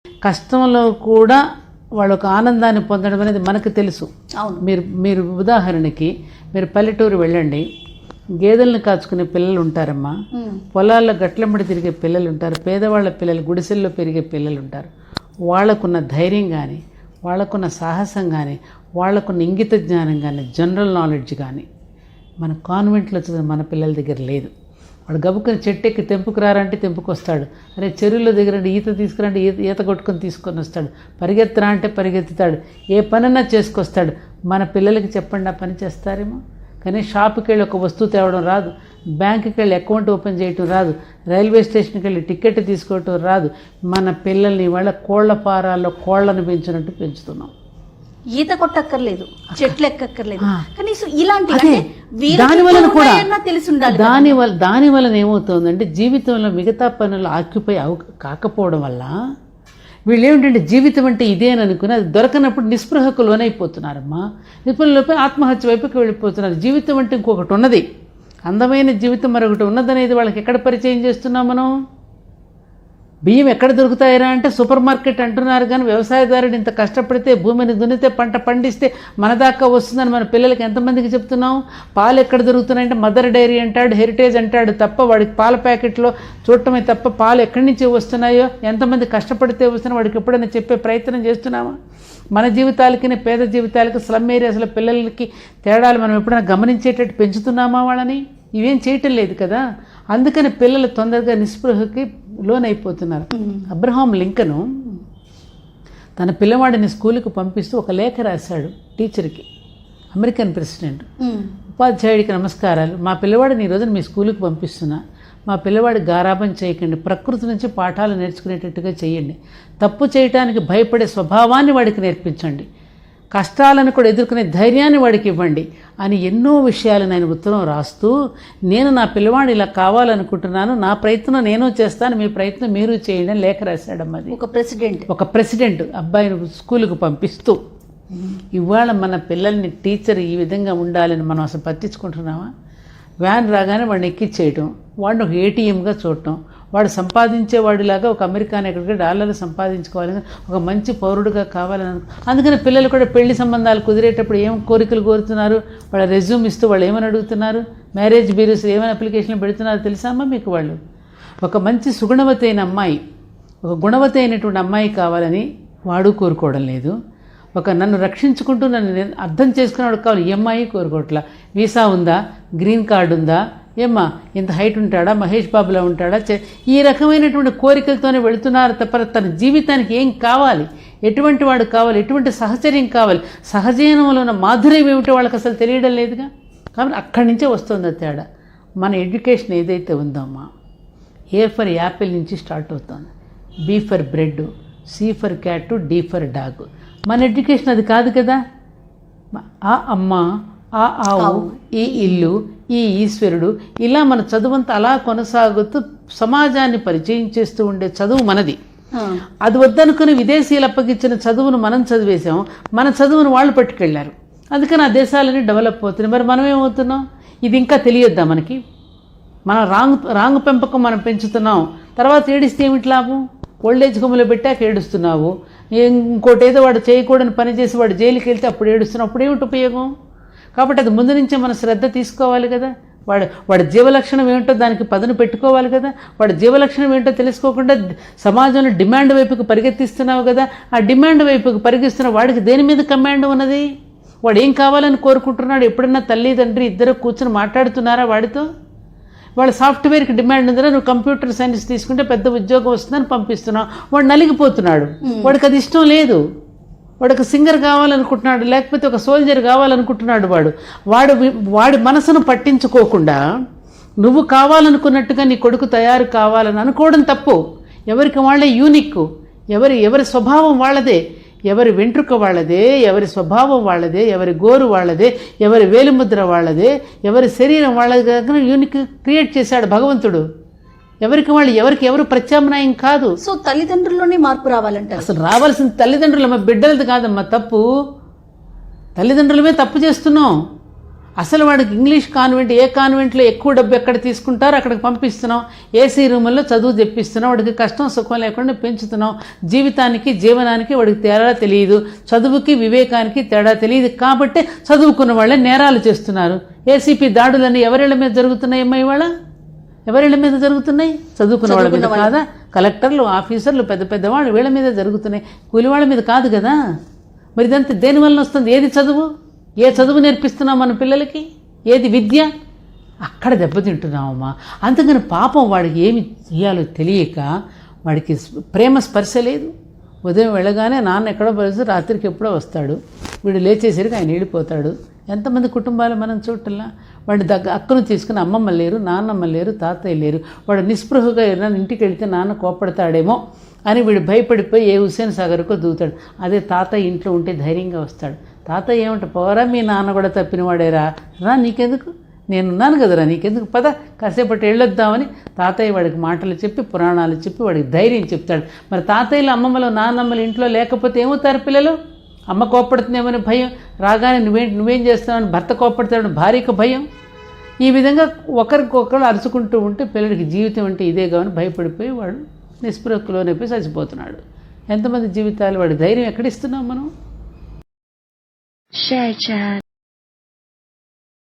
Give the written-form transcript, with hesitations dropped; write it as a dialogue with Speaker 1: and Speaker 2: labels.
Speaker 1: కష్టంలో కూడా వాళ్ళు ఒక ఆనందాన్ని పొందడం అనేది మనకు తెలుసు. మీరు ఉదాహరణకి మీరు పల్లెటూరు వెళ్ళండి, గేదెలను కాచుకునే పిల్లలు ఉంటారమ్మా, పొలాల్లో గట్లమ్మడి తిరిగే పిల్లలు ఉంటారు, పేదవాళ్ళ పిల్లలు గుడిసెల్లో పెరిగే పిల్లలు ఉంటారు. వాళ్ళకున్న ధైర్యం కానీ, వాళ్ళకున్న సాహసం కానీ, వాళ్ళకున్న ఇంగిత జ్ఞానం కానీ, జనరల్ నాలెడ్జ్ కానీ మన కాన్వెంట్లో చదివిన మన పిల్లల దగ్గర లేదు. వాడు గబుక్కుని చెట్టెక్కి తెంపుకురారంటే తెంపుకొస్తాడు, అరే చెరువుల దగ్గర ఈత తీసుకురంటే ఈత కొట్టుకొని తీసుకొని వస్తాడు, పరిగెత్తరా అంటే పరిగెత్తుతాడు, ఏ పనన్నా చేసుకొస్తాడు. మన పిల్లలకి చెప్పండి, ఆ పని చేస్తారేమో? కానీ షాపుకి వెళ్ళి ఒక వస్తువు తేవడం రాదు, బ్యాంకుకి వెళ్ళి అకౌంట్ ఓపెన్ చేయటం రాదు, రైల్వే స్టేషన్కి వెళ్ళి టికెట్ తీసుకోవటం రాదు. మన పిల్లల్ని వాళ్ళ కోళ్ల ఫారాల్లో కోళ్లను పెంచినట్టు పెంచుతున్నాం.
Speaker 2: ఈత కొట్టక్కర్లేదు, చెట్లు ఎక్కక్కర్లేదు, కనీసం ఇలాంటి
Speaker 1: దాని వలన ఏమవుతుందంటే జీవితంలో మిగతా పనులు ఆక్యుపై కాకపోవడం వల్ల వీళ్ళు ఏమిటంటే జీవితం అంటే ఇదే అని అనుకుని అది దొరకనప్పుడు నిస్పృహకు లోనైపోతున్నారమ్మా. నిస్పృహలోపై ఆత్మహత్య వైపుకి వెళ్ళిపోతున్నారు. జీవితం అంటే ఇంకొకటి ఉన్నది, అందమైన జీవితం మరొకటి ఉన్నదనేది వాళ్ళకి ఎక్కడ పరిచయం చేస్తున్నాం మనం? బియ్యం ఎక్కడ దొరుకుతాయరా అంటే సూపర్ మార్కెట్ అంటున్నారు, కానీ వ్యవసాయదారుడు ఇంత కష్టపడితే భూమిని దున్నితే పంట పండిస్తే మన దాకా వస్తుందని మన పిల్లలకి ఎంతమందికి చెప్తున్నాం? పాలు ఎక్కడ దొరుకుతున్నాయంటే మదర్ డైరీ అంటాడు, హెరిటేజ్ అంటాడు తప్ప వాడికి పాల ప్యాకెట్లో చూడటమే తప్ప పాలు ఎక్కడి నుంచి వస్తున్నాయో, ఎంతమంది కష్టపడితే వస్తున్నాయో వాడికి ఎప్పుడైనా చెప్పే ప్రయత్నం చేస్తున్నామా? మన జీవితాలకి పేద జీవితాలకి స్లమ్ ఏరియాస్లో పిల్లలకి తేడాలు మనం ఎప్పుడైనా గమనించేటట్టు పెంచుతున్నామా వాళ్ళని? ఇవేం చేయటం లేదు కదా. అందుకని పిల్లలు తొందరగా నిస్పృహకి లోనైపోతున్నారు. అబ్రహాం లింకను తన పిల్లవాడిని స్కూల్కి పంపిస్తూ ఒక లేఖ రాశాడు టీచర్కి, అమెరికన్ ప్రెసిడెంట్. ఉపాధ్యాయుడికి నమస్కారాలు, మా పిల్లవాడిని ఈ రోజున మీ స్కూల్కి పంపిస్తున్నా, మా పిల్లవాడి గారాబం చేయకండి, ప్రకృతి నుంచి పాఠాలు నేర్చుకునేటట్టుగా చేయండి, తప్పు చేయటానికి భయపడే స్వభావాన్ని వాడికి నేర్పించండి, కష్టాలను కూడా ఎదుర్కొనే ధైర్యాన్ని వాడికి ఇవ్వండి అని ఎన్నో విషయాలను ఆయన ఉత్తరం రాస్తూ, నేను నా పిల్లవాడు ఇలా కావాలనుకుంటున్నాను, నా ప్రయత్నం నేను చేస్తాను, మీ ప్రయత్నం మీరు చేయండి అని లేఖ రాశాడమ్మా. అది ఒక ప్రెసిడెంట్ అబ్బాయిని స్కూలుకు పంపిస్తూ. ఇవాళ మన పిల్లల్ని టీచర్ ఈ విధంగా ఉండాలని మనం అసలు పట్టించుకుంటున్నామా? వ్యాన్ రాగానే వాడిని ఎక్కిచ్చేయటం, వాడిని ఒక ఏటీఎంగా చూడటం, వాడు సంపాదించేవాడిలాగా ఒక అమెరికాని ఎక్కడికి డాలర్లు సంపాదించుకోవాలని, ఒక మంచి పౌరుడుగా కావాలని. అందుకని పిల్లలు కూడా పెళ్లి సంబంధాలు కుదిరేటప్పుడు ఏం కోరికలు కోరుతున్నారు, వాళ్ళ రెజ్యూమ్ ఇస్తూ వాళ్ళు ఏమని అడుగుతున్నారు, మ్యారేజ్ బ్యూరోస్ ఏమైనా అప్లికేషన్లు పెడుతున్నారో తెలుసామా మీకు? వాళ్ళు ఒక మంచి సుగుణవతి అయిన అమ్మాయి, ఒక గుణవతి అయినటువంటి అమ్మాయి కావాలని వాడు కోరుకోవడం లేదు. ఒక నన్ను రక్షించుకుంటూ నన్ను అర్థం చేసుకునేవాడు కావాలి, ఈ అమ్మాయి కోరుకోవట్లా. వీసా ఉందా, గ్రీన్ కార్డు ఉందా, ఏమ్మా ఇంత హైట్ ఉంటాడా, మహేష్ బాబులా ఉంటాడా, ఈ రకమైనటువంటి కోరికలతోనే వెళుతున్నారు తప్ప తన జీవితానికి ఏం కావాలి, ఎటువంటి వాడు కావాలి, ఎటువంటి సహచర్యం కావాలి, సహజీవనంలో ఉన్న మాధుర్యం ఏమిటో వాళ్ళకి అసలు తెలియడం లేదుగా. కాబట్టి అక్కడి నుంచే వస్తుంది తేడా. మన ఎడ్యుకేషన్ ఏదైతే ఉందో అమ్మా, ఏ ఫర్ యాపిల్ నుంచి స్టార్ట్ అవుతుంది, B for bread, C for cat, D for dog. మన ఎడ్యుకేషన్ అది కాదు కదా. ఆ అమ్మ, ఆ ఆవు, ఈ ఇల్లు, ఈ ఈశ్వరుడు, ఇలా మన చదువంతా అలా కొనసాగుతూ సమాజాన్ని పరిచయం చేస్తూ ఉండే చదువు మనది. అది వద్దనుకుని విదేశీయులు అప్పగించిన చదువును మనం చదివేశాం, మన చదువును వాళ్ళు పట్టుకెళ్ళారు. అందుకని ఆ దేశాలన్నీ డెవలప్ అవుతున్నాయి. మరి మనం ఏమవుతున్నాం? ఇది ఇంకా తెలియద్దా మనకి? మనం రాంగ్ పెంపకం మనం పెంచుతున్నాం. తర్వాత ఏడిస్తే ఏమిటి లాభం? ఓల్డేజ్ హోమ్లో పెట్టాక ఏడుస్తున్నావు, ఇంకోటి ఏదో వాడు చేయకూడని పని చేసి వాడు జైలుకి వెళ్తే అప్పుడు ఏడుస్తున్నావు, అప్పుడు ఏమిటి ఉపయోగం? కాబట్టి అది ముందు నుంచే మన శ్రద్ధ తీసుకోవాలి కదా. వాడి జీవలక్షణం ఏమిటో దానికి పదును పెట్టుకోవాలి కదా. వాడి జీవలక్షణం ఏంటో తెలుసుకోకుండా సమాజంలో డిమాండ్ వైపుకి పరిగెత్తిస్తున్నావు కదా. ఆ డిమాండ్ వైపుకి పరిగెత్తున్న వాడికి దేని మీద కమాండ్ ఉన్నది? వాడు ఏం కావాలని కోరుకుంటున్నాడు? ఎప్పుడన్నా తల్లి తండ్రి ఇద్దరు కూర్చొని మాట్లాడుతున్నారా వాడితో? వాళ్ళ సాఫ్ట్వేర్కి డిమాండ్ ఉందిరా, నువ్వు కంప్యూటర్ సైన్స్ తీసుకుంటే పెద్ద ఉద్యోగం వస్తుందని పంపిస్తున్నావు. వాడు నలిగిపోతున్నాడు, వాడికి అది ఇష్టం లేదు. వాడు ఒక సింగర్ కావాలనుకుంటున్నాడు, లేకపోతే ఒక సోల్జర్ కావాలనుకుంటున్నాడు. వాడి మనసును పట్టించుకోకుండా నువ్వు కావాలనుకున్నట్టుగా నీ కొడుకు తయారు కావాలని అనుకోవడం తప్పు. ఎవరికి వాళ్ళే యూనిక్, ఎవరి స్వభావం వాళ్ళదే, ఎవరి వెంట్రుక వాళ్ళదే, ఎవరి స్వభావం వాళ్ళదే, ఎవరి గోరు వాళ్ళదే, ఎవరి వేలిముద్ర వాళ్ళదే, ఎవరి శరీరం వాళ్ళదే యూనిక్ క్రియేట్ చేశాడు భగవంతుడు. ఎవరికి ఎవరు ప్రత్యామ్నాయం కాదు.
Speaker 2: సో తల్లిదండ్రుల్లోనే మార్పు రావాలంటారు.
Speaker 1: అసలు రావాల్సిన తల్లిదండ్రులమ్మ, బిడ్డలది కాదమ్మా తప్పు. తల్లిదండ్రులమే తప్పు చేస్తున్నాం. అసలు వాడికి ఇంగ్లీష్ కాన్వెంట్, ఏ కాన్వెంట్లో ఎక్కువ డబ్బు ఎక్కడ తీసుకుంటారో అక్కడికి పంపిస్తున్నాం, ఏసీ రూముల్లో చదువు తెప్పిస్తున్నాం, వాడికి కష్టం సుఖం లేకుండా పెంచుతున్నాం. జీవితానికి జీవనానికి వాడికి తేడా తెలియదు, చదువుకి వివేకానికి తేడా తెలియదు. కాబట్టే చదువుకున్న వాళ్ళే నేరాలు చేస్తున్నారు. ఏసీపీ దాడులన్నీ ఎవరిళ్ళ మీద జరుగుతున్నాయమ్మా ఇవాళ? ఎవరిళ్ళ మీద జరుగుతున్నాయి? చదువుకున్న వాళ్ళ మీద కాదా? కలెక్టర్లు, ఆఫీసర్లు, పెద్ద పెద్దవాళ్ళు వీళ్ళ మీద జరుగుతున్నాయి, కూలి వాళ్ళ మీద కాదు కదా. మరి ఇదంతా దేనివల్ల వస్తుంది? ఏది చదువు? ఏ చదువు నేర్పిస్తున్నాం మన పిల్లలకి? ఏది విద్య? అక్కడ దెబ్బతింటున్నామమ్మా. అందుకని పాపం వాడికి ఏమి చేయాలో తెలియక, వాడికి ప్రేమ స్పర్శ లేదు. ఉదయం వెళ్ళగానే నాన్న ఎక్కడో పరిస్థితి, రాత్రికి ఎప్పుడో వస్తాడు, వీడు లేచేసరికి ఆయన వెళ్ళిపోతాడు. ఎంతమంది కుటుంబాలు మనం చూడటంలా? వాడి అక్కను తీసుకుని అమ్మమ్మ లేరు, నాన్నమ్మ లేరు, తాతయ్య లేరు. వాడు నిస్పృహగా ఏదైనా ఇంటికి వెళితే నాన్న కోపడతాడేమో అని వీడు భయపడిపోయి ఏ హుస్సేన్ సాగర్కో దూతాడు. అదే తాతయ్య ఇంట్లో ఉంటే ధైర్యంగా వస్తాడు. తాతయ్య ఏమంట, పోరా మీ నాన్న కూడా తప్పినవాడేరా, రా నీకెందుకు, నేనున్నాను కదరా, నీకెందుకు, పద కాసేపటి వెళ్ళొద్దామని తాతయ్య వాడికి మాటలు చెప్పి పురాణాలు చెప్పి వాడికి ధైర్యం చెప్తాడు. మరి తాతయ్యలు అమ్మమ్మలు నాన్నమ్మలు ఇంట్లో లేకపోతే ఏమవుతారు పిల్లలు? అమ్మ కోప్పడుతుందేమని భయం, రాగానే నువ్వేం చేస్తావని భర్త కోప్పడతాడని భార్యకు భయం. ఈ విధంగా ఒకరికొకరు అరుచుకుంటూ ఉంటే పిల్లడికి జీవితం అంటే ఇదే కావని భయపడిపోయి వాడు నిస్పృహలోనైపోయి చచ్చిపోతున్నాడు. ఎంతమంది జీవితాలు? వాడి ధైర్యం ఎక్కడిస్తున్నాం మనం?
Speaker 3: Share chat.